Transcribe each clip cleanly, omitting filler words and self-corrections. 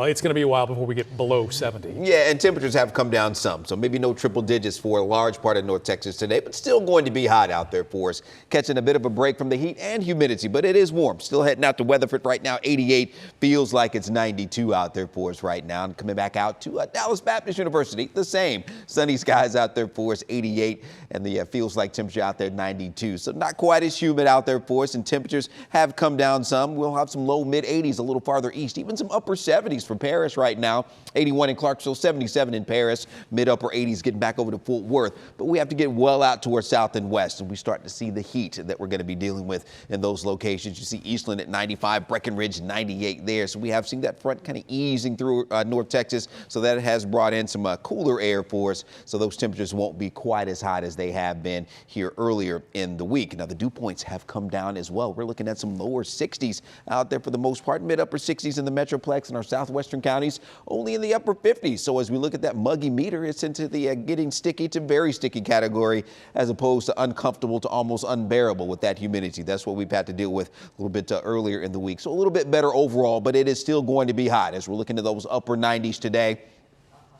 It's going to be a while before we get below 70. Yeah, and temperatures have come down some, so maybe no triple digits for a large part of North Texas today, but still going to be hot out there for us. Catching a bit of a break from the heat and humidity, but it is warm. Still heading out to Weatherford right now, 88. Feels like it's 92 out there for us right now. And coming back out to Dallas Baptist University, the same. Sunny skies out there for us, 88, and the feels like temperature out there, 92. So not quite as humid out there for us, and temperatures have come down some. We'll have some low mid 80s a little farther east, even some upper 70s for Paris right now. 81 in Clarksville, 77 in Paris, mid upper 80s getting back over to Fort Worth. But we have to get well out to our south and west, and we start to see the heat that we're going to be dealing with in those locations. You see Eastland at 95, Breckenridge 98 there. So we have seen that front kind of easing through North Texas. So that has brought in some cooler air for us. So those temperatures won't be quite as hot as they have been here earlier in the week. Now the dew points have come down as well. We're looking at some lower 60s out there for the most part, mid upper 60s in the Metroplex and our southwestern counties, only in the upper 50s. So as we look at that muggy meter, it's into the getting sticky to very sticky category, as opposed to uncomfortable to almost unbearable with that humidity. That's what we've had to deal with a little bit earlier in the week. So a little bit better overall, but it is still going to be hot as we're looking at those upper 90s today.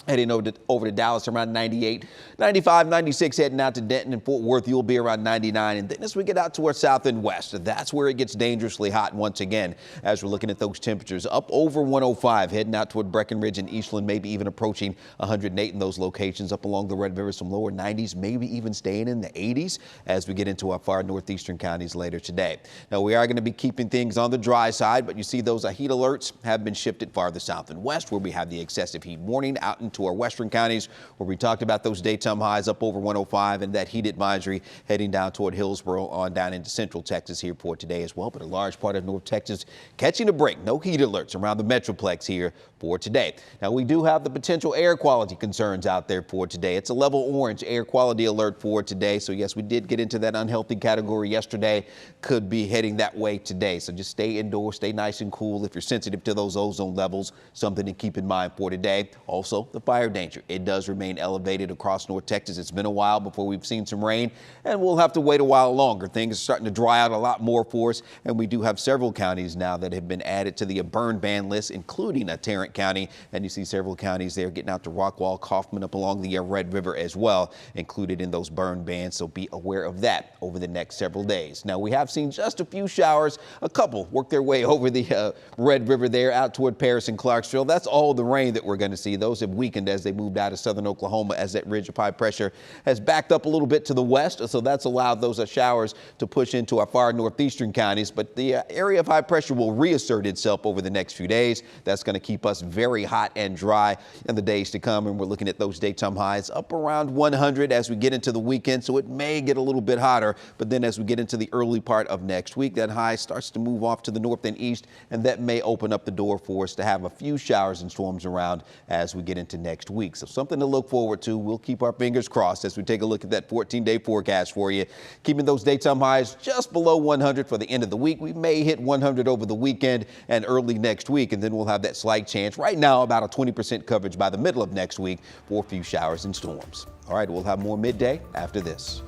Heading over to Dallas around 98, 95, 96, heading out to Denton and Fort Worth, you'll be around 99. And then as we get out to our south and west, that's where it gets dangerously hot once again, as we're looking at those temperatures up over 105, heading out toward Breckenridge and Eastland, maybe even approaching 108 in those locations up along the Red River, some lower 90s, maybe even staying in the 80s as we get into our far northeastern counties later today. Now we are going to be keeping things on the dry side, but you see those heat alerts have been shifted farther south and west, where we have the excessive heat warning out into our western counties, where we talked about those daytime highs up over 105, and that heat advisory heading down toward Hillsborough on down into central Texas here for today as well. But a large part of North Texas catching a break. No heat alerts around the Metroplex here for today. Now we do have the potential air quality concerns out there for today. It's a level orange air quality alert for today. So yes, we did get into that unhealthy category yesterday. Could be heading that way today. So just stay indoors, stay nice and cool. If you're sensitive to those ozone levels, something to keep in mind for today. Also, the fire danger. It does remain elevated across North Texas. It's been a while before we've seen some rain, and we'll have to wait a while longer. Things are starting to dry out a lot more for us, and we do have several counties now that have been added to the burn ban list, including Tarrant County, and you see several counties there getting out to Rockwall, Kaufman, up along the Red River as well, included in those burn bans, so be aware of that over the next several days. Now, we have seen just a few showers, a couple work their way over the Red River there out toward Paris and Clarksville. That's all the rain that we're going to see. Those have weakened as they moved out of southern Oklahoma, as that ridge of high pressure has backed up a little bit to the west. So that's allowed those showers to push into our far northeastern counties. But the area of high pressure will reassert itself over the next few days. That's going to keep us very hot and dry in the days to come. And we're looking at those daytime highs up around 100 as we get into the weekend. So it may get a little bit hotter. But then as we get into the early part of next week, that high starts to move off to the north and east. And that may open up the door for us to have a few showers and storms around as we get into next week. So something to look forward to. We'll keep our fingers crossed as we take a look at that 14-day forecast for you. Keeping those daytime highs just below 100 for the end of the week. We may hit 100 over the weekend and early next week, and then we'll have that slight chance. Right now, about a 20% coverage by the middle of next week for a few showers and storms. All right, we'll have more midday after this.